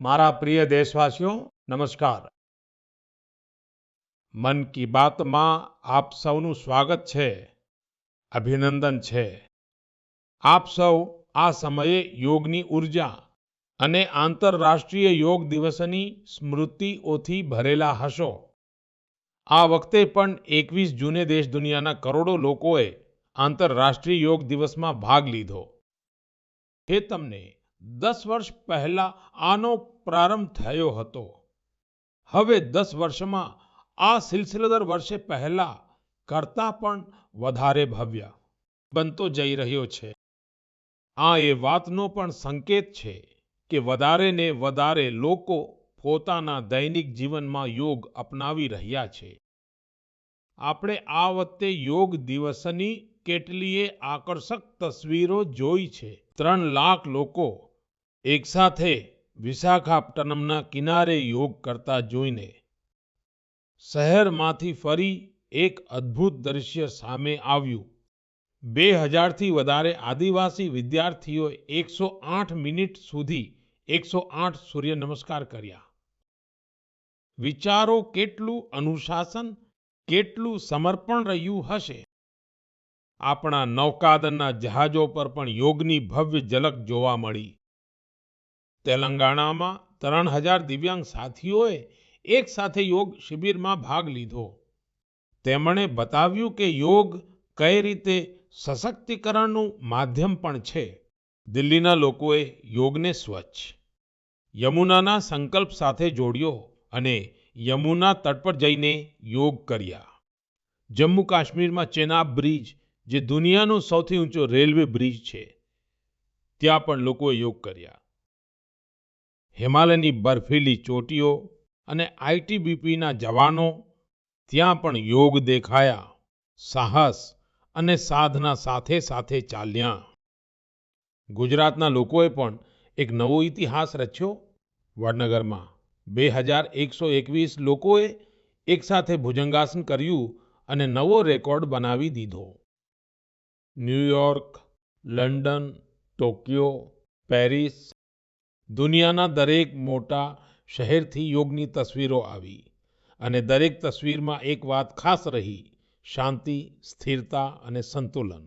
મારા પ્રિય દેશવાસીઓ, નમસ્કાર. મન કી બાતમાં આપ સૌનું સ્વાગત છે, અભિનંદન છે. આપ સૌ આ સમયે યોગની ઉર્જા અને આંતરરાષ્ટ્રીય યોગ દિવસની સ્મૃતિઓથી ભરેલા હશો. આ વખતે પણ 21 જૂને દેશ દુનિયાના કરોડો લોકોએ આંતરરાષ્ટ્રીય યોગ દિવસમાં ભાગ લીધો. એ તમને 10 વર્ષ પહેલા આનો પ્રારંભ થયો હતો. હવે 10 વર્ષમાં આ સિલસિલેદાર વર્ષે પહેલા કરતાં પણ વધારે ભવ્ય બનતો જઈ રહ્યો છે. આ એ વાતનો પણ સંકેત છે કે વધારે ને વધારે લોકો પોતાના દૈનિક જીવનમાં યોગ અપનાવી રહ્યા છે. આપણે આ વખતે યોગ દિવસની કેટલીય આકર્ષક તસવીરો જોઈ છે. 3 લાખ લોકો એકસાથે વિશાખાપટ્ટનમના કિનારે યોગ કરતા જોઈને શહેરમાંથી ફરી એક અદ્ભુત દ્રશ્ય સામે આવ્યું. 2000થી વધારે આદિવાસી વિદ્યાર્થીઓએ 108 મિનિટ સુધી 108 સૂર્ય નમસ્કાર કર્યા. વિચારો કેટલું અનુશાસન, કેટલું સમર્પણ રહ્યું હશે. આપણા નૌકાદળના જહાજો પર પણ યોગની ભવ્ય ઝલક જોવા મળી. તેલંગાણામાં 3000 દિવ્યાંગ સાથીઓએ એક સાથે યોગ શિબિરમાં ભાગ લીધો. તેમણે બતાવ્યું કે યોગ કઈ રીતે સશક્તિકરણનું માધ્યમ પણ છે. દિલ્હીના લોકોએ યોગને સ્વચ્છ યમુનાના સંકલ્પ સાથે જોડ્યો અને યમુના તટ પર જઈને યોગ કર્યા. જમ્મુ કાશ્મીરમાં ચેનાબ બ્રિજ, જે દુનિયાનો સૌથી ઊંચો રેલવે બ્રિજ છે, ત્યાં પણ લોકોએ યોગ કર્યા. હિમાલયની બર્ફીલી ચોટીઓ અને આઈટીબીપીના જવાનો, ત્યાં પણ યોગ દેખાયા. સાહસ અને સાધના સાથે સાથે ચાલ્યા. ગુજરાતના લોકોએ પણ એક નવો ઇતિહાસ રચ્યો. વડનગરમાં 2121 લોકોએ એકસાથે ભુજંગાસન કર્યું અને નવો રેકોર્ડ બનાવી દીધો. ન્યૂયોર્ક, લંડન, ટોક્યો, પેરિસ, દુનિયાના દરેક મોટા શહેરથી યોગની તસવીરો આવી અને દરેક તસવીરમાં એક વાત ખાસ રહી: શાંતિ, સ્થિરતા અને સંતુલન.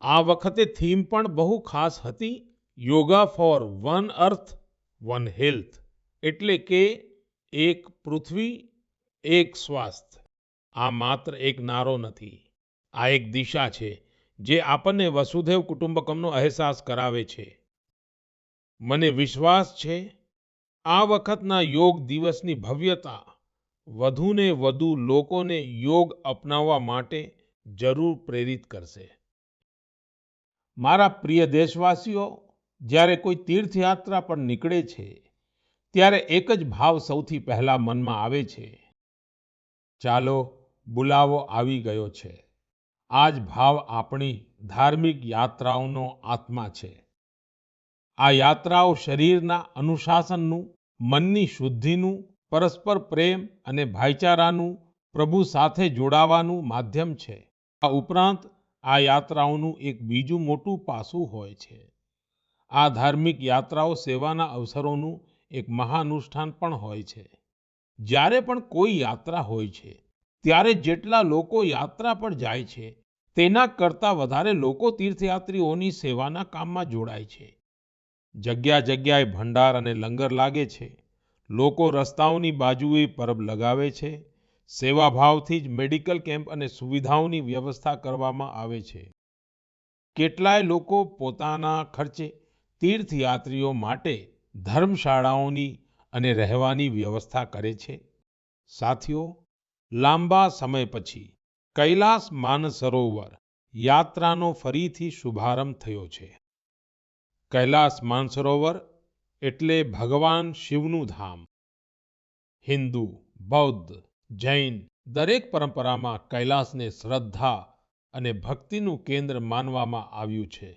આ વખતે થીમ પણ બહુ ખાસ હતી: yoga for one earth one health, એટલે કે એક પૃથ્વી, એક સ્વાસ્થ્ય. આ માત્ર એક નારો નથી, આ એક દિશા છે જે આપણને વસુધૈવ કુટુંબકમનો અહેસાસ કરાવે છે. મને વિશ્વાસ છે આ વખતના યોગ દિવસની ભવ્યતા વધુને વધુ લોકોને યોગ અપનાવવા માટે જરૂર પ્રેરિત કરશે. મારા પ્રિય દેશવાસીઓ, જ્યારે કોઈ તીર્થયાત્રા પર નીકળે છે, ત્યારે એક જ ભાવ સૌથી પહેલા મનમાં આવે છે: ચાલો, બુલાવો આવી ગયો છે. આ જ ભાવ આપણી ધાર્મિક યાત્રાઓનો આત્મા છે. આ યાત્રાઓ શરીરના અનુશાસનનું, મનની શુદ્ધિનું, પરસ્પર પ્રેમ અને ભાઈચારાનું, પ્રભુ સાથે જોડાવાનું માધ્યમ છે. આ ઉપરાંત આ યાત્રાઓનું એક બીજું મોટું પાસું હોય છે. આ ધાર્મિક યાત્રાઓ સેવાના અવસરોનું એક મહાનુષ્ઠાન પણ હોય છે. જ્યારે પણ કોઈ યાત્રા હોય છે, ત્યારે જેટલા લોકો યાત્રા પર જાય છે, તેના કરતાં વધારે લોકો તીર્થયાત્રીઓની સેવાના કામમાં જોડાય છે. જગ્યા જગ્યાએ ભંડાર અને લંગર લાગે છે. લોકો રસ્તાઓની બાજુએ પરબ લગાવે છે. સેવાભાવથી જ મેડિકલ કેમ્પ અને સુવિધાઓની વ્યવસ્થા કરવામાં આવે છે. કેટલાય લોકો પોતાના ખર્ચે તીર્થયાત્રીઓ માટે ધર્મશાળાઓની અને રહેવાની વ્યવસ્થા કરે છે. સાથીઓ, લાંબા સમય પછી કૈલાસ માનસરોવર યાત્રાનો ફરીથી શુભારંભ થયો છે. કૈલાસ માનસરોવર એટલે ભગવાન શિવનું ધામ. હિન્દુ, બૌદ્ધ, જૈન દરેક પરંપરામાં કૈલાસને શ્રદ્ધા અને ભક્તિનું કેન્દ્ર માનવામાં આવ્યું છે.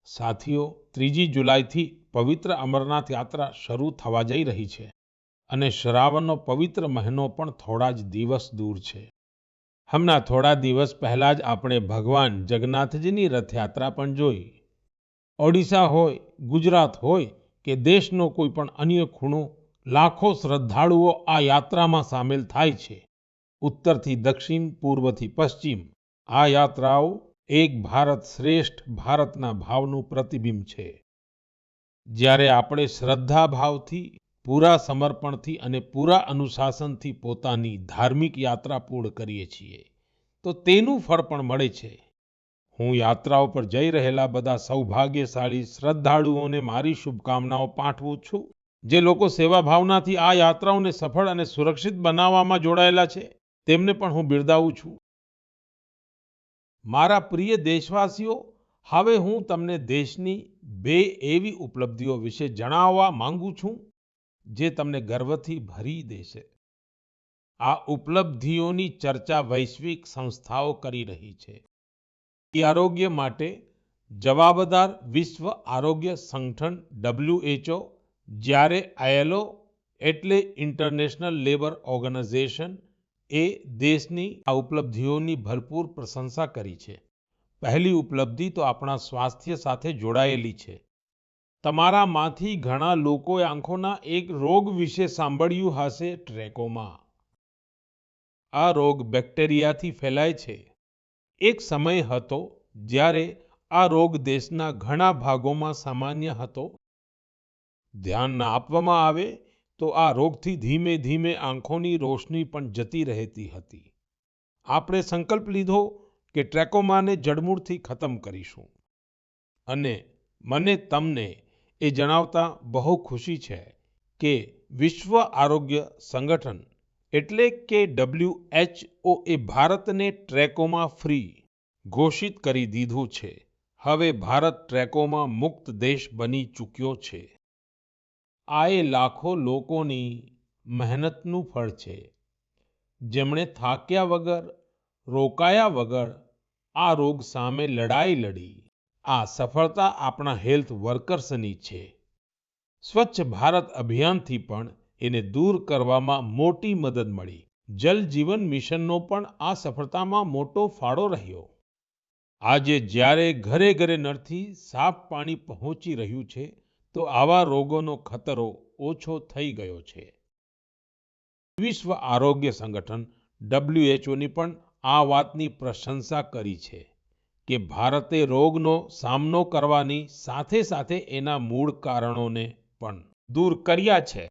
સાથીઓ, 3 જુલાઈથી પવિત્ર અમરનાથ યાત્રા શરૂ થવા જઈ રહી છે અને શ્રાવણનો પવિત્ર મહિનો પણ થોડા જ દિવસ દૂર છે. હમણાં થોડા દિવસ પહેલા જ આપણે ભગવાન જગન્નાથજીની રથયાત્રા પણ જોઈ. ઓડિશા હોય, ગુજરાત હોય કે દેશનો કોઈ પણ અન્ય ખૂણો, લાખો શ્રદ્ધાળુઓ આ યાત્રામાં સામેલ થાય છે. ઉત્તરથી દક્ષિણ, પૂર્વથી પશ્ચિમ, આ યાત્રાઓ એક ભારત શ્રેષ્ઠ ભારતના ભાવનું પ્રતિબિંબ છે. જ્યારે આપણે શ્રદ્ધા ભાવથી, પૂરા સમર્પણથી અને પૂરા અનુશાસનથી પોતાની ધાર્મિક યાત્રા પૂર્ણ કરીએ છીએ, તો તેનું ફળ પણ મળે છે. હું યાત્રાઓ પર જઈ રહેલા બધા સૌભાગ્યશાળી શ્રદ્ધાળુઓને મારી શુભકામનાઓ પાઠવું છું. જે લોકો સેવા ભાવનાથી આ યાત્રાઓને સફળ અને સુરક્ષિત બનાવવામાં જોડાયેલા છે, તેમને પણ હું બિરદાવું છું. મારા પ્રિય દેશવાસીઓ, હવે હું તમને દેશની 2 એવી ઉપલબ્ધિઓ વિશે જણાવવા માંગુ છું, જે તમને ગર્વથી ભરી દેશે. આ ઉપલબ્ધિઓની ચર્ચા વૈશ્વિક સંસ્થાઓ કરી રહી છે. આરોગ્ય માટે જવાબદાર વિશ્વ આરોગ્ય સંગઠન WHO, જ્યારે ILO એટલે ઇન્ટરનેશનલ લેબર ઓર્ગેનાઇઝેશન એ દેશની આ ઉપલબ્ધિઓની ભરપૂર પ્રશંસા કરી છે. પહેલી ઉપલબ્ધિ તો આપણા સ્વાસ્થ્ય સાથે જોડાયેલી છે. તમારામાંથી ઘણા લોકોએ આંખોના એક રોગ વિશે સાંભળ્યું હશે, ટ્રેકોમા. આ રોગ બેક્ટેરિયાથી ફેલાય છે. એક સમય હતો જ્યારે આ રોગ દેશના ઘણા ભાગોમાં સામાન્ય હતો. ધ્યાન ન આપવામાં આવે તો આ રોગથી ધીમે ધીમે આંખોની રોશની પણ જતી રહેતી હતી. આપણે સંકલ્પ લીધો કે ટ્રેકોમાને જડમૂળથી ખતમ કરીશું. અને મને તમને એ જણાવતા બહુ ખુશી છે કે વિશ્વ આરોગ્ય સંગઠન એટલે કે WHO એ ભારતને ટ્રેકોમા ફ્રી ઘોષિત કરી દીધું છે. હવે ભારત ટ્રેકોમા મુક્ત દેશ બની ચૂક્યો છે. આ એ લાખો લોકોની મહેનતનું ફળ છે, જેમણે થાક્યા વગર, રોકાયા વગર આ રોગ સામે લડાઈ લડી. આ સફળતા આપણા હેલ્થ વર્કર્સની છે. સ્વચ્છ ભારત અભિયાનથી પણ એને દૂર કરવામાં મોટી મદદ મળી. જલ જીવન મિશનનો પણ આ સફળતામાં મોટો ફાળો રહ્યો. આજે જ્યારે ઘરે ઘરે નળથી સાફ પાણી પહોંચી રહ્યું છે, તો આવા રોગોનો ખતરો ઓછો થઈ ગયો છે. વિશ્વ આરોગ્ય સંગઠન WHO ની પણ આ વાતની પ્રશંસા કરી છે કે ભારતે રોગનો સામનો કરવાની સાથે સાથે એના મૂળ કારણોને પણ દૂર કર્યા છે.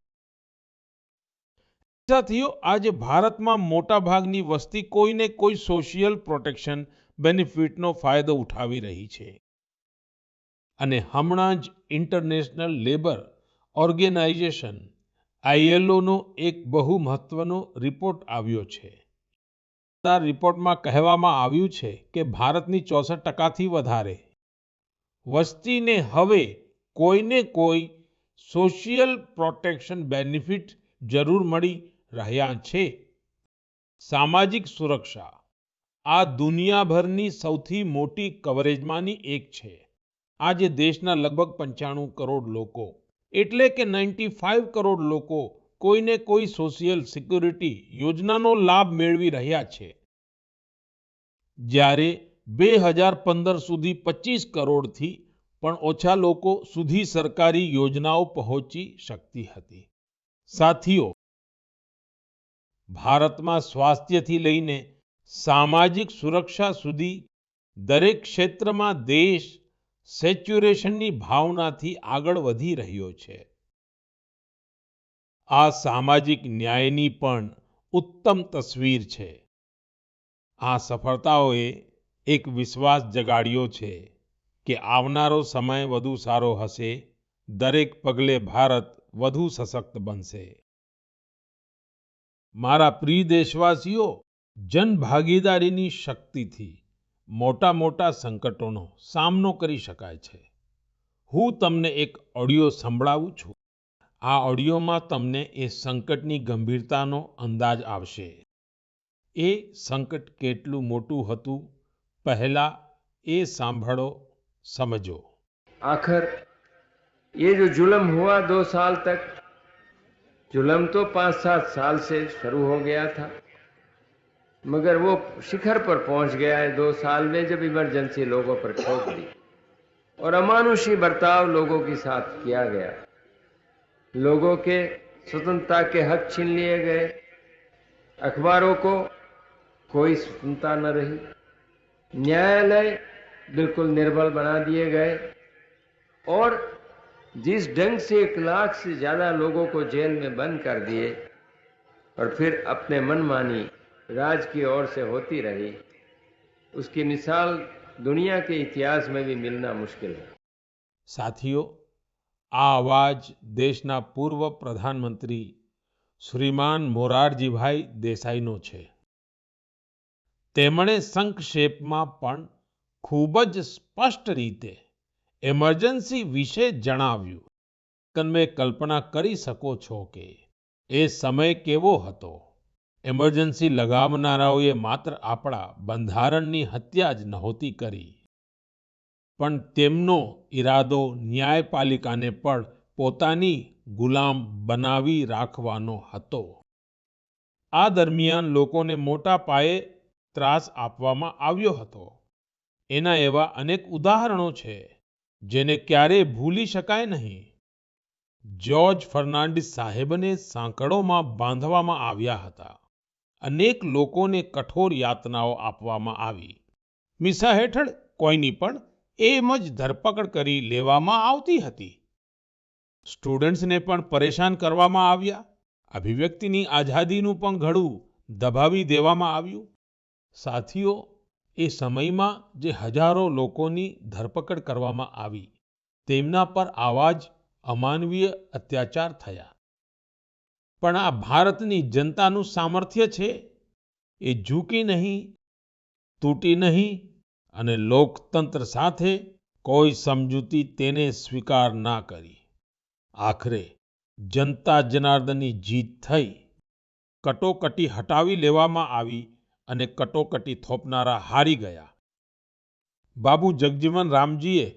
સાથીઓ, આજે ભારતમાં મોટા ભાગની વસ્તી કોઈને કોઈ સોશિયલ પ્રોટેક્શન બેનિફિટનો ફાયદો ઉઠાવી રહી છે. અને હમણાં જ ઇન્ટરનેશનલ લેબર ઓર્ગેનાઇઝેશન ILO નો એક બહુ મહત્વનો રિપોર્ટ આવ્યો છે. આ રિપોર્ટમાં કહેવામાં આવ્યું છે કે ભારતની 64%થી વધારે વસ્તીને હવે કોઈને કોઈ સોશિયલ પ્રોટેક્શન બેનિફિટ જરૂર મળી રહ્યા છે. સામાજિક સુરક્ષા આ દુનિયાભરની સૌથી મોટી કવરેજમાંની એક છે. આજે દેશના લગભગ 95 કરોડ લોકો એટલે કે 95 કરોડ લોકો કોઈને કોઈ સોશિયલ સિક્યુરિટી યોજનાનો લાભ મેળવી રહ્યા છે. જ્યારે 2015 સુધી 25 કરોડથી પણ ઓછા લોકો સુધી સરકારી યોજનાઓ પહોંચી શકતી હતી. સાથીઓ, ભારતમાં સ્વાસ્થ્યથી લઈને સામાજિક સુરક્ષા સુધી દરેક ક્ષેત્રમાં દેશ સેચ્યુરેશનની ભાવનાથી આગળ વધી રહ્યો છે. આ સામાજિક ન્યાયની પણ ઉત્તમ તસવીર છે. આ સફળતાઓએ એક વિશ્વાસ જગાડ્યો છે કે આવનારો સમય વધુ સારો હશે. દરેક પગલે ભારત વધુ સશક્ત બનશે. મારા પ્રિય દેશવાસીઓ, જનભાગીદારીની શક્તિથી મોટા સંકટોનો સામનો કરી શકાય છે. હું તમને એક ઓડિયો સંભળાવું છું. આ ઓડિયોમાં તમને એ સંકટની ગંભીરતાનો અંદાજ આવશે. એ સંકટ કેટલું મોટું હતું, પહેલા એ સાંભળો, સમજો. आखिर ये जो जुल्म हुआ 2 साल तक, जुल्म तो 5-7 साल से शुरू हो गया था, मगर वो शिखर पर पहुंच गया है 2 साल में, जब इमरजेंसी लोगों पर ठोक दी और अमानुषी बर्ताव लोगों के साथ किया गया। लोगों के स्वतंत्रता के हक छीन लिए गए, अखबारों को कोई स्वतंत्रता न रही, न्यायालय बिल्कुल निर्बल बना दिए गए और जिस ढंग से 1 लाख से ज्यादा लोगों को जेल में बंद कर दिए और फिर अपने मनमानी राज की ओर से होती रही, उसकी मिसाल दुनिया के इतिहास में भी मिलना मुश्किल है। સાથીઓ, આ અવાજ દેશના પૂર્વ પ્રધાનમંત્રી શ્રીમાન મોરારજીભાઈ દેસાઈનો છે। તેમણે સંક્ષેપમાં પણ ખૂબ જ સ્પષ્ટ રીતે એમરજન્સી વિશે જણાવ્યું। તમે કલ્પના કરી શકો છો કે એ સમય કેવો હતો। એમરજન્સી લગાવનારાઓએ માત્ર આપણા બંધારણની હત્યા જ નહોતી કરી, પણ તેમનો ઈરાદો ન્યાયપાલિકાને પણ પોતાની ગુલામ બનાવી રાખવાનો હતો। આ દરમિયાન લોકોને મોટા પાયે ત્રાસ આપવામાં આવ્યો હતો। એના એવા અનેક ઉદાહરણો છે જેને ક્યારેય ભૂલી શકાય નહીં। જ્યોર્જ ફર્નાન્ડીસ સાહેબને સાંકળોમાં બાંધવામાં આવ્યા હતા। અનેક લોકોને કઠોર યાતનાઓ આપવામાં આવી। મીસા હેઠળ કોઈની પણ એમ જ ધરપકડ કરી લેવામાં આવતી હતી। સ્ટુડન્ટ્સને પણ પરેશાન કરવામાં આવ્યા। અભિવ્યક્તિની આઝાદીનું પણ ઘડું દબાવી દેવામાં આવ્યું। સાથીઓ, એ સમયમાં જે હજારો લોકોની ધરપકડ કરવામાં આવી, તેમના પર આવા જ અમાનવીય અત્યાચાર થયા। પણ આ ભારતની જનતાનું સામર્થ્ય છે। એ ઝૂકી નહીં, તૂટી નહીં અને લોકતંત્ર સાથે કોઈ સમજૂતી તેને સ્વીકાર ના કરી। આખરે જનતા જનાર્દનની જીત થઈ। કટોકટી હટાવી લેવામાં આવી અને કટોકટી થોપનારા હારી ગયા। બાબુ જગજીવન રામજીએ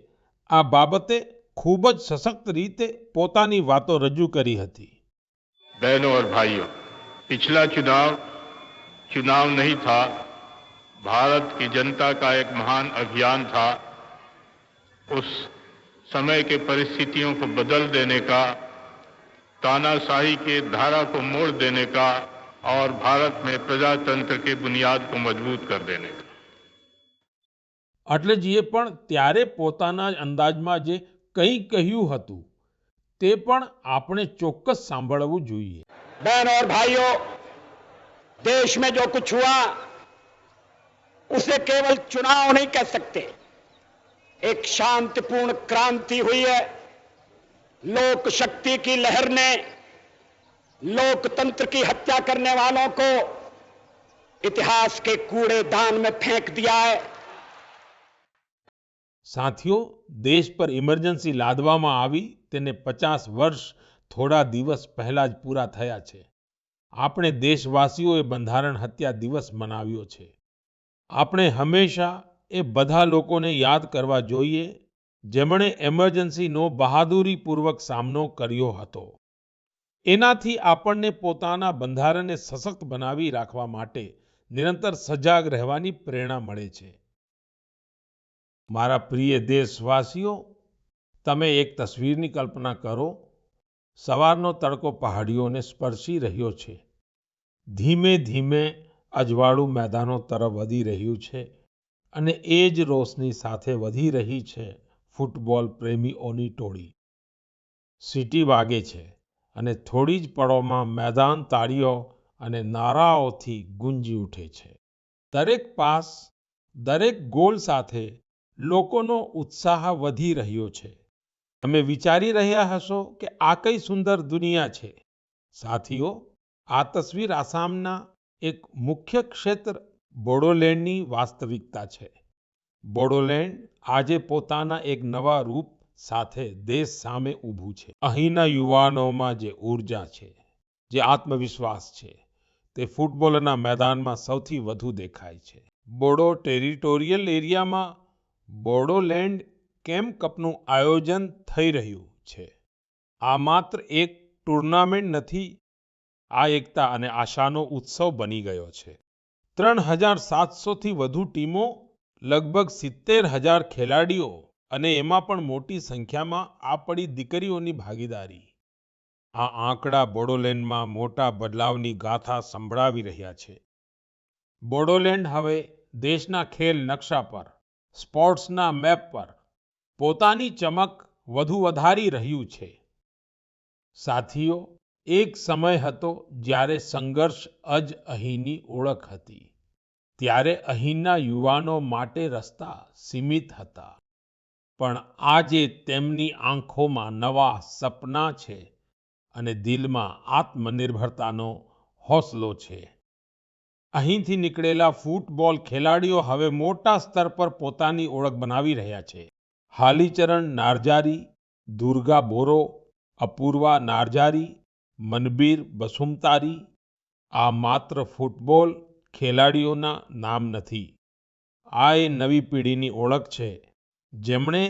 આ બાબતે ખૂબ જ સશક્ત રીતે પોતાની વાતો રજૂ કરી હતી। बहनों और भाइयों, पिछला चुनाव चुनाव नहीं था, भारत की जनता का एक महान अभियान था। उस समय के परिस्थितियों को बदल देने का, तानाशाही के धारा को मोड़ देने का और भारत में प्रजातंत्र की बुनियाद को मजबूत कर देने का। અટલજીએ પણ ત્યારે પોતાના જ અંદાજમાં જે કંઈ કહ્યું હતું તે પણ આપણે ચોક્કસ સાંભળવું જોઈએ। बहनों और भाइयों, देश में जो कुछ हुआ उसे केवल चुनाव नहीं कह सकते। एक शांतिपूर्ण क्रांति हुई है। लोक शक्ति की लहर ने लोकतंत्र की हत्या करने वालों को इतिहास के कूड़ेदान में फेंक दिया है। સાથીઓ, દેશ પર ઇમરજન્સી લાદવામાં આવી તેને 50 વર્ષ થોડા દિવસ પહેલા જ પૂરા થયા છે। આપણે દેશવાસીઓએ બંધારણ હત્યા દિવસ મનાવ્યો છે। આપણે હંમેશા એ બધા લોકોને યાદ કરવા જોઈએ જેમણે એમરજન્સીનો બહાદુરીપૂર્વક સામનો કર્યો હતો। એનાથી આપણને પોતાના બંધારણને સશક્ત બનાવી રાખવા માટે નિરંતર સજાગ રહેવાની પ્રેરણા મળે છે। મારા પ્રિય દેશવાસીઓ, તમે એક તસવીરની કલ્પના કરો। સવારનો તડકો પહાડીઓને સ્પર્શી રહ્યો છે। ધીમે ધીમે અજવાળું મેદાનો તરફ વધી રહ્યું છે અને એ જ રોશની સાથે વધી રહી છે ફૂટબોલ પ્રેમીઓની ટોળી। સીટી વાગે છે અને થોડી જ પળોમાં મેદાન તાળીઓ અને નારાઓથી ગુંજી ઉઠે છે। દરેક પાસ, દરેક ગોલ સાથે લોકોનો ઉત્સાહ વધી રહ્યો છે। તમે વિચારી રહ્યા હશો કે આ કઈ સુંદર દુનિયા છે। સાથીઓ, આ તસવીર આસામના એક મુખ્ય ક્ષેત્ર બોડોલેન્ડની વાસ્તવિકતા છે। બોડોલેન્ડ આજે પોતાના એક નવા રૂપ સાથે દેશ સામે ઊભું છે। અહીંના યુવાનોમાં જે ઊર્જા છે, જે આત્મવિશ્વાસ છે, તે ફૂટબોલના મેદાનમાં સૌથી વધુ દેખાય છે। બોડો ટેરિટોરિયલ એરિયામાં બોડોલેન્ડ કેમ કપનું આયોજન થઈ રહ્યું છે. આ માત્ર એક ટુર્નામેન્ટ નથી, આ એકતા અને આશાનો ઉત્સવ બની ગયો છે. 3,700 થી વધુ ટીમો, લગભગ 70,000 ખેલાડીઓ અને એમાં પણ મોટી સંખ્યામાં આપણી દીકરીઓની ભાગીદારી. આ આંકડા બોડોલેન્ડમાં મોટા બદલાવની ગાથા સંભળાવી રહ્યા છે. બોડોલેન્ડ હવે દેશના ખેલ નકશા પર, સ્પોર્ટ્સના મેપ પર પોતાની ચમક વધુ વધારી રહ્યું છે. સાથીઓ, એક સમય હતો જ્યારે સંઘર્ષ જ અહીંની ઓળખ હતી. ત્યારે અહીંના યુવાનો માટે રસ્તા સીમિત હતા. પણ આજે તેમની આંખોમાં નવા સપના છે અને દિલમાં આત્મનિર્ભરતાનો હોંસલો છે. અહીંથી નીકળેલા ફૂટબોલ ખેલાડીઓ હવે મોટા સ્તર પર પોતાની ઓળખ બનાવી રહ્યા છે. હાલીચરણ નાર્જારી, દુર્ગા બોરો, અપૂર્વા નાર્જારી, મનબીર બસુમતારી આ માત્ર ફૂટબોલ ખેલાડીઓના નામ નથી. આ એ નવી પેઢીની ઓળખ છે, જેમણે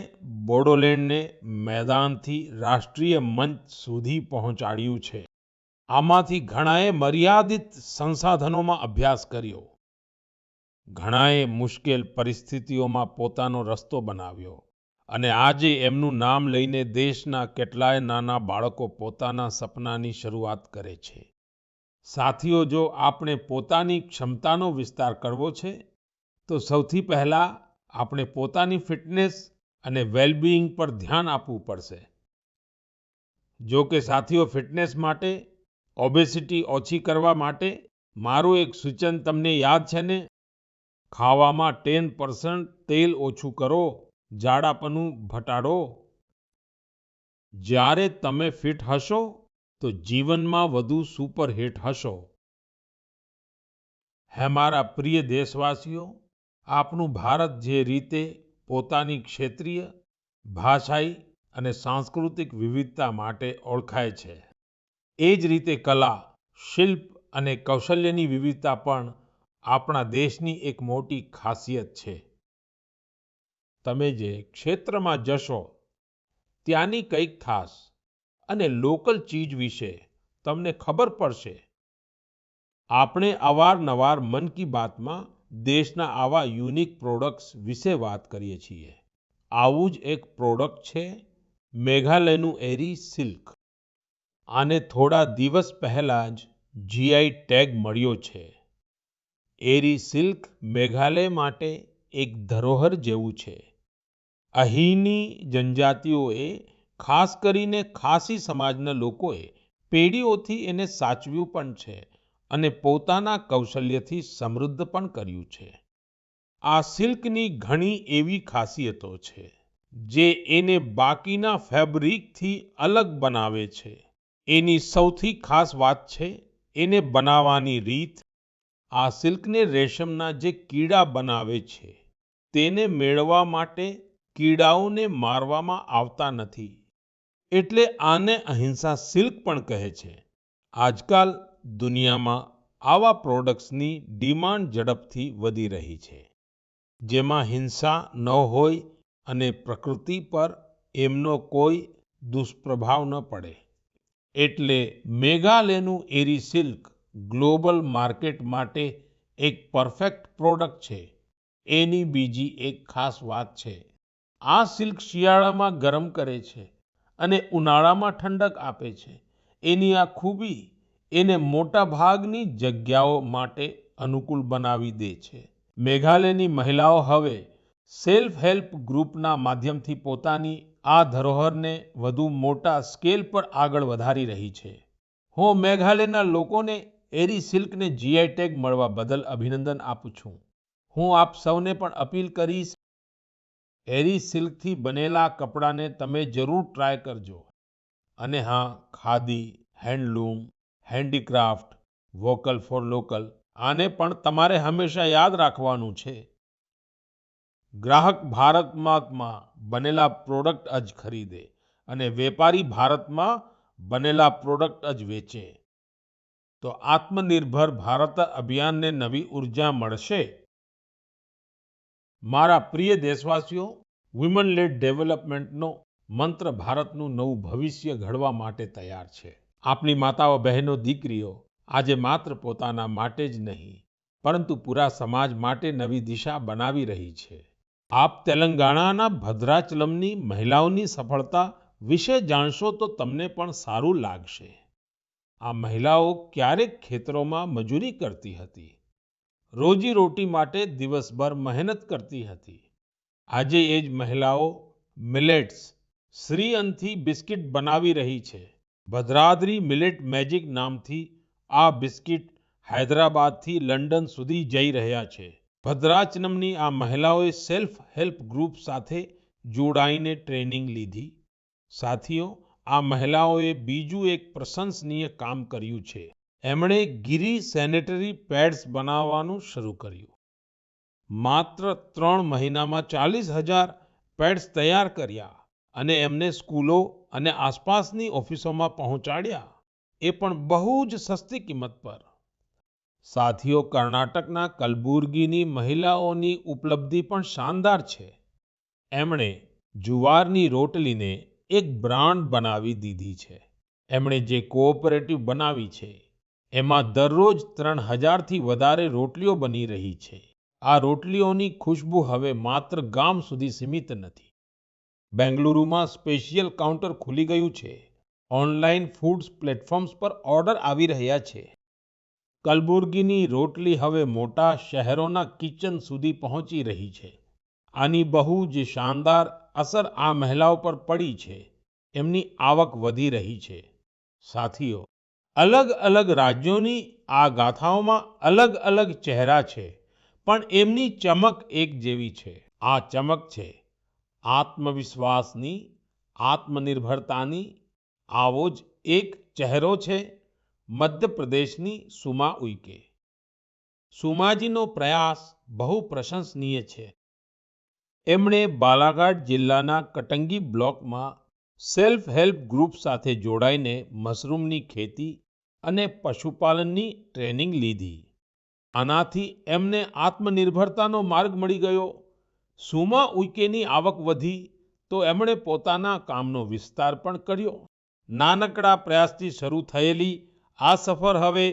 બોડોલેન્ડને મેદાનથી રાષ્ટ્રીય મંચ સુધી પહોંચાડ્યું છે. આમાંથી ઘણાએ મર્યાદિત સંસાધનોમાં અભ્યાસ કર્યો, ઘણાએ મુશ્કેલ પરિસ્થિતિઓમાં પોતાનો રસ્તો બનાવ્યો અને આજે એમનું નામ લઈને દેશના કેટલાય નાના બાળકો પોતાના સપનાની શરૂઆત કરે છે. સાથીઓ, જો આપણે પોતાની ક્ષમતાનો વિસ્તાર કરવો છે, તો સૌથી પહેલા આપણે પોતાની ફિટનેસ અને વેલબીઈંગ પર ધ્યાન આપવું પડશે. જો કે સાથીઓ, ફિટનેસ માટે, ઓબેસિટી ઓછી કરવા માટે મારું એક સૂચન તમને યાદ છે ને? ખાવામાં 10% તેલ ઓછું કરો, જાડાપનું ઘટાડો. જ્યારે તમે ફિટ હશો તો જીવનમાં વધુ સુપરહિટ હશો. હે મારા પ્રિય દેશવાસીઓ, આપણું ભારત જે રીતે પોતાની ક્ષેત્રીય, ભાષાઈ અને સાંસ્કૃતિક વિવિધતા માટે ઓળખાય છે, એ જ રીતે કલા, શિલ્પ અને કૌશલ્યની વિવિધતા પણ આપણા દેશની એક મોટી ખાસિયત છે. તમે જે ક્ષેત્રમાં જશો, ત્યાંની કંઈક ખાસ અને લોકલ ચીજ વિશે તમને ખબર પડશે. આપણે અવારનવાર મન કી બાતમાં દેશના આવા યુનિક પ્રોડક્ટ્સ વિશે વાત કરીએ છીએ. આવું જ એક પ્રોડક્ટ છે મેઘાલયનું એરી સિલ્ક. આને થોડા દિવસ પહેલા જ જીઆઈ ટેગ મળ્યો છે. એરી સિલ્ક મેઘાલય માટે એક ધરોહર જેવું છે. અહીંની જનજાતિઓએ, ખાસ કરીને ખાસી સમાજના લોકોએ પેઢીઓથી એને સાચવ્યું પણ છે અને પોતાના કૌશલ્યથી સમૃદ્ધ પણ કર્યું છે. આ સિલ્કની ઘણી એવી ખાસિયતો છે જે એને બાકીના ફેબ્રિકથી અલગ બનાવે છે. એની સૌથી ખાસ વાત છે એને બનાવવાની રીત. આ સિલ્કને રેશમના જે કીડા બનાવે છે, તેને મેળવવા માટે કીડાઓને મારવામાં આવતા નથી, એટલે આને અહિંસા સિલ્ક પણ કહે છે. આજકાલ દુનિયામાં આવા પ્રોડક્ટ્સની ડિમાન્ડ ઝડપથી વધી રહી છે, જેમાં હિંસા ન હોય અને પ્રકૃતિ પર એમનો કોઈ દુષ્પ્રભાવ ન પડે. એટલે મેઘાલયનું એરી સિલ્ક ગ્લોબલ માર્કેટ માટે એક પરફેક્ટ પ્રોડક્ટ છે. એની બીજી એક ખાસ વાત છે, આ સિલ્ક શિયાળામાં ગરમ કરે છે અને ઉનાળામાં ઠંડક આપે છે. એની આ ખૂબી એને મોટા ભાગની જગ્યાઓ માટે અનુકૂળ બનાવી દે છે. મેઘાલયની મહિલાઓ હવે સેલ્ફ હેલ્પ ગ્રુપના માધ્યમથી પોતાની આ ધરોહરને વધુ મોટા સ્કેલ પર આગળ વધારી રહી છે. હું મેઘાલયના લોકોને એરી સિલ્કને જીઆઈ ટેગ મળવા બદલ અભિનંદન આપું છું. હું આપ સૌને પણ અપીલ કરીશ, એરી સિલ્કથી બનેલા કપડાને તમે જરૂર ટ્રાય કરજો. અને હા, khadi, handloom, handicraft, vocal for local, આને પણ તમારે હંમેશા યાદ રાખવાનું છે. ગ્રાહક ભારતમાં બનેલા પ્રોડક્ટ જ ખરીદે અને વેપારી ભારતમાં બનેલા પ્રોડક્ટ જ વેચે, તો આત્મનિર્ભર ભારત અભિયાનને નવી ઉર્જા મળશે. મારા પ્રિય દેશવાસીઓ, વુમન લેડ ડેવલપમેન્ટનો મંત્ર ભારતનું નવું ભવિષ્ય ઘડવા માટે તૈયાર છે। આપણી માતાઓ, બહેનો, દીકરીઓ આજે માત્ર પોતાના માટે જ નહીં, પરંતુ પૂરા સમાજ માટે નવી દિશા બનાવી રહી છે। આપ તેલંગાણાના ભદ્રાચલમની મહિલાઓની સફળતા વિશે જાણશો તો તમને પણ સારું લાગશે। આ મહિલાઓ ક્યારેક ખેતરોમાં મજૂરી કરતી હતી, રોજીરોટી માટે દિવસભર મહેનત કરતી હતી। આજે એ જ મહિલાઓ મિલેટ્સ શ્રીઅન્નથી બિસ્કિટ બનાવી રહી છે। ભદ્રાદ્રી મિલેટ મેજિક નામથી આ બિસ્કિટ હૈદરાબાદથી લંડન સુધી જઈ રહ્યા છે। ભદ્રાચલમની આ મહિલાઓએ સેલ્ફ હેલ્પ ગ્રુપ સાથે જોડાઈને ટ્રેનિંગ લીધી। સાથીઓ, આ મહિલાઓએ બીજું એક પ્રશંસનીય કામ કર્યું છે। એમણે ગિરી સેનેટરી પેડ્સ બનાવવાનું શરૂ કર્યું। માત્ર 3 મહિનામાં 40,000 પેડ્સ તૈયાર કર્યા અને એમને સ્કૂલો અને આસપાસની ઓફિસોમાં પહોંચાડ્યા, એ પણ બહુ જ સસ્તી કિંમત પર। સાથીઓ, કર્ણાટકના કલબુર્ગીની મહિલાઓની ઉપલબ્ધિ પણ શાનદાર છે। એમણે જુવારની રોટલીને એક બ્રાન્ડ બનાવી દીધી છે। એમણે જે કોઓપરેટિવ બનાવી છે, એમાં દરરોજ 3000થી વધારે રોટલીઓ બની રહી છે। આ રોટલીઓની ખુશ્બુ હવે માત્ર ગામ સુધી સીમિત નથી। બેંગલુરુમાં સ્પેશિયલ કાઉન્ટર ખુલી ગયું છે। ઓનલાઈન ફૂડ પ્લેટફોર્મ્સ પર ઓર્ડર આવી રહ્યા છે। કલબુર્ગીની રોટલી હવે મોટા શહેરોના કિચન સુધી પહોંચી રહી છે। આની બહુ જ શાનદાર અસર આ મહિલાઓ પર પડી છે। એમની આવક વધી રહી છે। સાથીઓ, અલગ અલગ રાજ્યોની આ ગાથાઓમાં અલગ અલગ ચહેરા છે, પણ એમની ચમક એક જેવી છે। આ ચમક છે આત્મવિશ્વાસની, આત્મનિર્ભરતાની। આવો જ એક ચહેરો છે મધ્યપ્રદેશની સુમા ઉઇકે। સુમાજીનો પ્રયાસ બહુ પ્રશંસનીય છે। એમણે બાલાઘાટ જિલ્લાના કટંગી બ્લોકમાં સેલ્ફ હેલ્પ ગ્રુપ સાથે જોડાઈને મશરૂમની ખેતી અને પશુપાલનની ટ્રેનિંગ લીધી। આનાથી એમને આત્મનિર્ભરતાનો માર્ગ મળી ગયો। સુમા ઉઇકેની આવક વધી તો એમણે પોતાના કામનો વિસ્તાર પણ કર્યો। નાનકડા પ્રયાસથી શરૂ થયેલી આ સફર હવે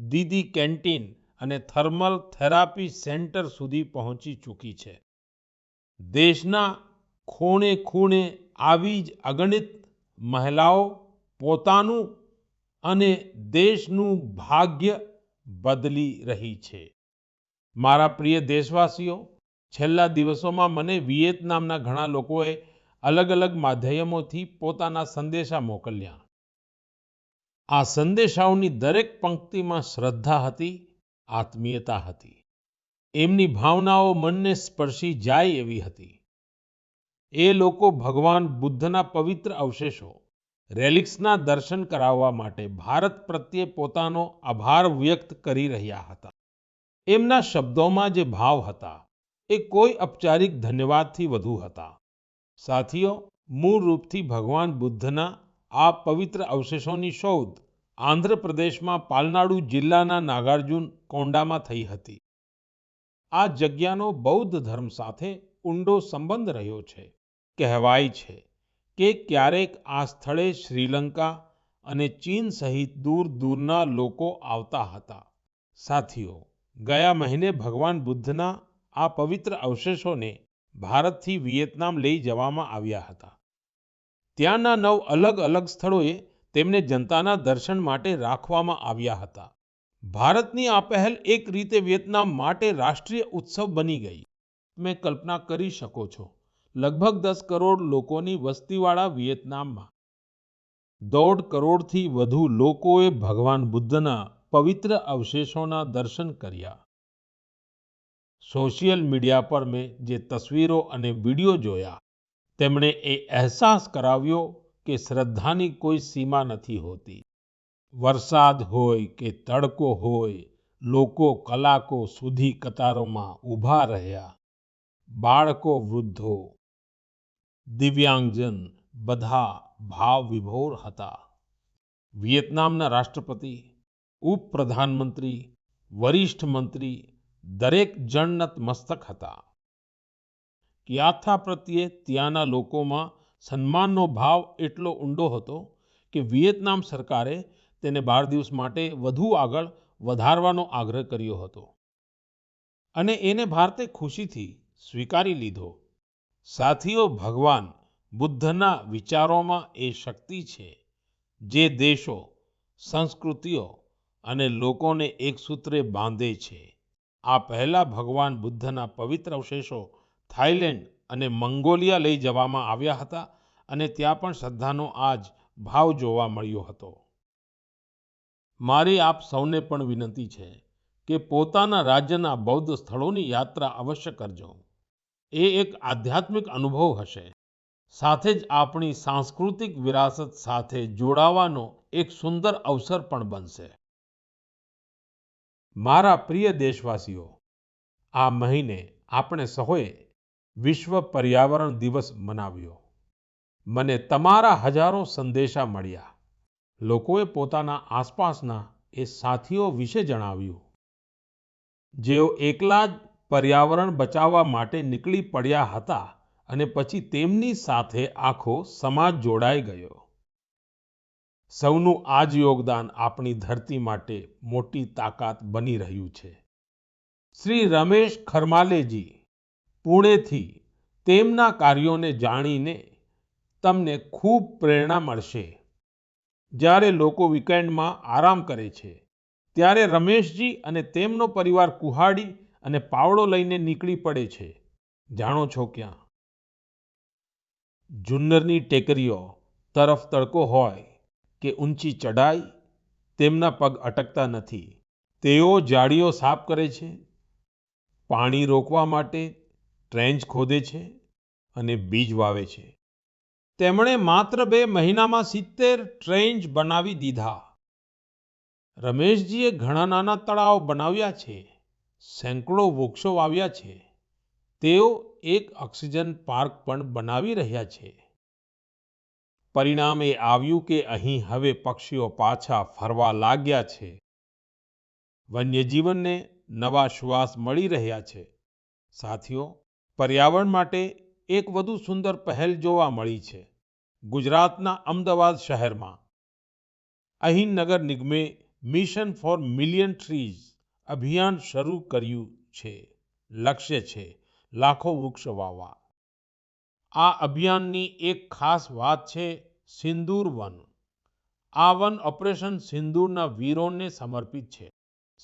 દીદી કેન્ટીન અને થર્મલ થેરાપી સેન્ટર સુધી પહોંચી ચૂકી છે। દેશના ખૂણે ખૂણે આવી જ અગણિત મહિલાઓ પોતાનું અને દેશનું ભાગ્ય બદલી રહી છે। મારા પ્રિય દેશવાસીઓ, છેલ્લા દિવસોમાં મને વિયેતનામના ઘણા લોકોએ અલગ અલગ માધ્યમોથી પોતાના સંદેશા મોકલ્યા। આ સંદેશાઓની દરેક પંક્તિમાં શ્રદ્ધા હતી, આત્મીયતા હતી। એમની ભાવનાઓ મનને સ્પર્શી જાય એવી હતી। એ લોકો ભગવાન બુદ્ધના પવિત્ર અવશેષો, રેલિક્સના દર્શન કરાવવા માટે ભારત પ્રત્યે પોતાનો આભાર વ્યક્ત કરી રહ્યા હતા। એમના શબ્દોમાં જે ભાવ હતા, એ કોઈ ઔપચારિક ધન્યવાદથી વધુ હતા। સાથીઓ, મૂળ રૂપથી ભગવાન બુદ્ધના આ પવિત્ર અવશેષોની શોધ આંધ્રપ્રદેશમાં પાલનાડુ જિલ્લાના નાગાર્જુન કોંડામાં થઈ હતી। આ જગ્યાનો બૌદ્ધ ધર્મ સાથે ઊંડો સંબંધ રહ્યો છે। કહેવાય છે કે ક્યારેક આ સ્થળે શ્રીલંકા અને ચીન સહિત દૂર દૂરના લોકો આવતા હતા। સાથીઓ, ગયા મહિને ભગવાન બુદ્ધના આ પવિત્ર અવશેષોને ભારતથી વિયેતનામ લઈ જવામાં આવ્યા હતા। ત્યાંના 9 અલગ અલગ સ્થળોએ તેમને જનતાના દર્શન માટે રાખવામાં આવ્યા હતા। ભારતની આ પહેલ એક રીતે વિયેતનામ માટે રાષ્ટ્રીય ઉત્સવ બની ગઈ। તમે કલ્પના કરી શકો છો, લગભગ 10 કરોડ લોકોની વસ્તીવાળા વિયેતનામમાં 1.5 કરોડથી વધુ લોકોએ ભગવાન બુદ્ધના પવિત્ર અવશેષોના દર્શન કર્યા। સોશિયલ મીડિયા પર મેં જે તસવીરો અને વિડીયો જોયા, તેમણે એ અહેસાસ કરાવ્યો કે શ્રદ્ધાની કોઈ સીમા નથી હોતી। વરસાદ હોય કે તડકો હોય, લોકો કલાકો સુધી કતારોમાં ઊભા રહ્યા। બાળકો, વૃદ્ધો, દિવ્યાંગજન બધા ભાવ વિભોર હતા। વિયેતનામના રાષ્ટ્રપતિ, ઉપપ્રધાનમંત્રી, વરિષ્ઠ મંત્રી દરેક જણ નતમસ્તક હતા। કે યાત્રા પ્રત્યે ત્યાંના લોકોમાં સન્માનનો ભાવ એટલો ઊંડો હતો કે વિયેતનામ સરકારે તેને 12 દિવસ માટે વધુ આગળ વધારવાનો આગ્રહ કર્યો હતો અને એને ભારતે ખુશીથી સ્વીકારી લીધો। સાથીઓ, ભગવાન બુદ્ધના વિચારોમાં એ શક્તિ છે જે દેશો, સંસ્કૃતિઓ અને લોકોને એક સૂત્રે બાંધે છે। આ પહેલા ભગવાન બુદ્ધના પવિત્ર અવશેષો થાઈલેન્ડ અને મંગોલિયા લઈ જવામાં આવ્યા હતા અને ત્યાં પણ શ્રદ્ધાનો આ જ ભાવ જોવા મળ્યો હતો। મારી આપ સૌને પણ વિનંતી છે કે પોતાના રાજ્યના બૌદ્ધ સ્થળોની યાત્રા અવશ્ય કરજો। એ એક આધ્યાત્મિક અનુભવ હશે, સાથે જ આપણી સાંસ્કૃતિક વિરાસત સાથે જોડાવાનો એક સુંદર અવસર પણ બનશે। મારા પ્રિય દેશવાસીઓ, આ મહિને આપણે સૌએ વિશ્વ પર્યાવરણ દિવસ મનાવ્યો। મને તમારા હજારો સંદેશા મળ્યા। લોકોએ પોતાના આસપાસના એ સાથીઓ વિશે જણાવ્યું જેઓ એકલા જ પર્યાવરણ બચાવવા માટે નીકળી પડ્યા હતા અને પછી તેમની સાથે આખો સમાજ જોડાઈ ગયો। સૌનું આ જ યોગદાન આપણી ધરતી માટે મોટી તાકાત બની રહ્યું છે। શ્રી રમેશ ખરમાલેજી પુણેથી તેમના કાર્યોને જાણીને તમને ખૂબ પ્રેરણા મળશે। જ્યારે લોકો વીકેન્ડમાં આરામ કરે છે ત્યારે રમેશજી અને તેમનો પરિવાર કુહાડી અને પાવડો લઈને નીકળી પડે છે। જાણો છો ક્યાં? જુન્નરની ટેકરીઓ તરફ તડકો હોય કે ઊંચી ચઢાઈ, તેમના પગ અટકતા નથી। તેઓ ઝાડીઓ સાફ કરે છે, પાણી રોકવા માટે ટ્રેન્ચ ખોદે છે અને બીજ વાવે છે। તેમણે માત્ર 2 મહિનામાં 70 ટ્રેન્ચ બનાવી દીધા। રમેશજીએ ઘણા નાના તળાવ બનાવ્યા છે, સેંકડો વૃક્ષો વાવ્યા છે। તેઓ એક ઓક્સિજન પાર્ક પણ બનાવી રહ્યા છે। પરિણામ એ આવ્યું કે અહીં હવે પક્ષીઓ પાછા ફરવા લાગ્યા છે। વન્યજીવનને નવા શ્વાસ મળી રહ્યા છે। સાથીઓ, પર્યાવરણ માટે એક વધુ સુંદર પહેલ જોવા મળી છે। ગુજરાતના અમદાવાદ શહેરમાં અહીં નગર નિગમે મિશન ફોર મિલિયન ટ્રીઝ અભિયાન શરૂ કર્યું છે। લક્ષ્ય છે લાખો વૃક્ષ વાવવા। આ અભિયાનની એક ખાસ વાત છે સિંદૂર વન। આ વન ઓપરેશન સિંદૂરના વીરોને સમર્પિત છે।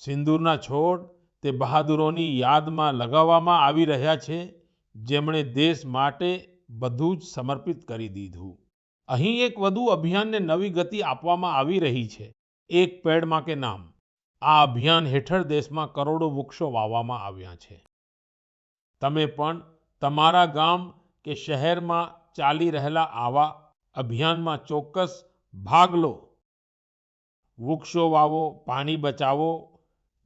સિંદૂરના છોડ તે બહાદુરોની યાદમાં લગાવવામાં આવી રહ્યા છે જેમણે દેશ માટે બધું જ સમર્પિત કરી દીધું। અહીં એક વધુ અભિયાનને નવી ગતિ આપવામાં આવી રહી છે, એક પેડ માં કે નામ। આ અભિયાન હેઠળ દેશમાં કરોડો વૃક્ષો વાવવામાં આવ્યા છે। તમે પણ તમારા ગામ કે શહેરમાં ચાલી રહેલા આવા અભિયાનમાં ચોક્કસ ભાગ લો। વૃક્ષો વાવો, પાણી બચાવો,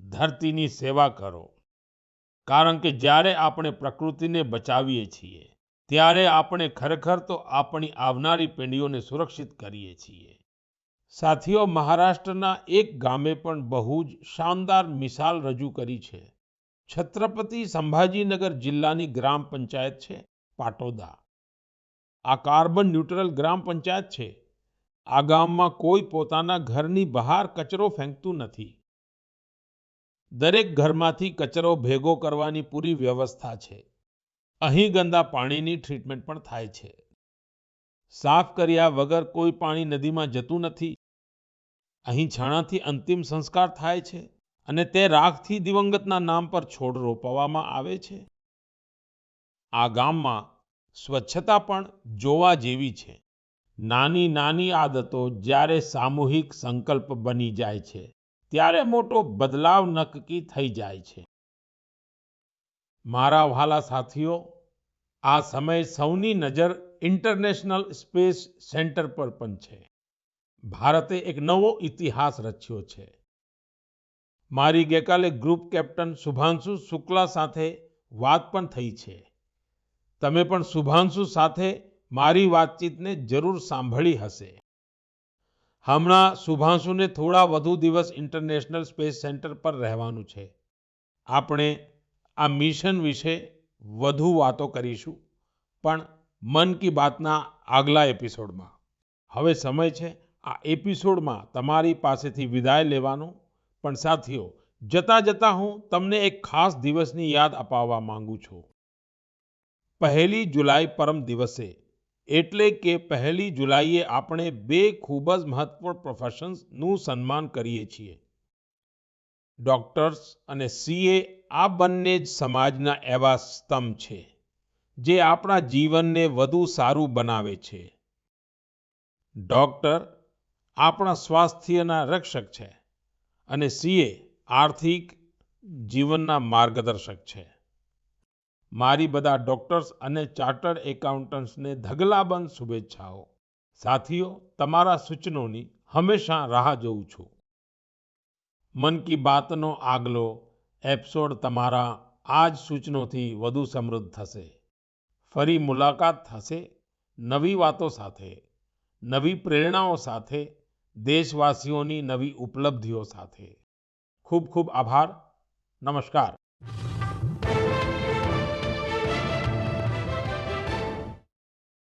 ધરતીની સેવા કરો। કારણ કે જ્યારે આપણે પ્રકૃતિને બચાવીએ છીએ ત્યારે આપણે ખરેખર તો આપણી આવનારી પેઢીઓને સુરક્ષિત કરીએ છીએ। સાથીઓ, મહારાષ્ટ્રના એક ગામે પણ બહુ જ શાનદાર મિસાલ રજૂ કરી છે। છત્રપતિ સંભાજીનગર જિલ્લાની ગ્રામ પંચાયત છે પાટોદા। આ કાર્બન ન્યુટ્રલ ગ્રામ પંચાયત છે। આ ગામમાં કોઈ પોતાના ઘરની બહાર કચરો ફેંકતું નથી। દરેક ઘરમાંથી કચરો ભેગો કરવાની પૂરી વ્યવસ્થા છે। અહીં ગંદા પાણીની ટ્રીટમેન્ટ પણ થાય છે। સાફ કર્યા વગર કોઈ પાણી નદીમાં જતું નથી। અહીં છાણાથી અંતિમ સંસ્કાર થાય છે અને તે રાખથી દિવંગતના નામ પર છોડ રોપવામાં આવે છે। આ ગામમાં સ્વચ્છતા પણ જોવા જેવી છે। નાની નાની આદતો જ્યારે સામૂહિક સંકલ્પ બની જાય છે ત્યારે મોટો બદલાવ નક્કી થઈ જાય છે। મારા વહાલા સાથીઓ, આ સમય સૌની નજર ઇન્ટરનેશનલ સ્પેસ સેન્ટર પર પણ છે। ભારતે એક નવો ઇતિહાસ રચ્યો છે। મારી ગઈકાલે ગ્રુપ કેપ્ટન શુભાંશુ શુક્લા સાથે વાત પણ થઈ છે। તમે પણ શુભાંશુ સાથે મારી વાતચીતને જરૂર સાંભળી હશે। હમણાં શુભાંશુને થોડા વધુ દિવસ ઇન્ટરનેશનલ સ્પેસ સેન્ટર પર રહેવાનું છે। આપણે આ મિશન વિશે વધુ વાતો કરીશું। પણ મન કી બાતના આગલા એપિસોડમાં. હવે સમય છે આ એપિસોડમાં તમારી પાસેથી વિદાય લેવાનો. પણ સાથીઓ, જતા જતા હું તમને એક ખાસ દિવસની યાદ અપાવવા માંગુ છું. 1 જુલાઈ પરમ દિવસે, એટલે કે 1 જુલાઈએ આપણે બે ખૂબ જ મહત્વપૂર્ણ પ્રોફેશન્સનું સન્માન કરીએ છીએ. ડોક્ટર્સ અને સીએ આ બંને જ સમાજના એવા સ્તંભ છે જે આપણા જીવનને વધુ સારું બનાવે છે. ડોક્ટર આપણા સ્વાસ્થ્યના રક્ષક છે અને સીએ આર્થિક જીવનના માર્ગદર્શક છે. મારી બધા ડોક્ટર્સ અને ચાર્ટર્ડ એકાઉન્ટન્ટ્સને ઢગલાબંધ શુભેચ્છાઓ. સાથીઓ, તમારા સૂચનોની હંમેશા રાહ જોઉં છું. મન કી બાતનો આગલો એપિસોડ તમારા આ જ સૂચનોથી વધુ સમૃદ્ધ થશે. ફરી મુલાકાત થશે નવી વાતો સાથે, નવી પ્રેરણાઓ સાથે, દેશવાસીઓની નવી ઉપલબ્ધિઓ સાથે. ખૂબ ખૂબ આભાર. નમસ્કાર.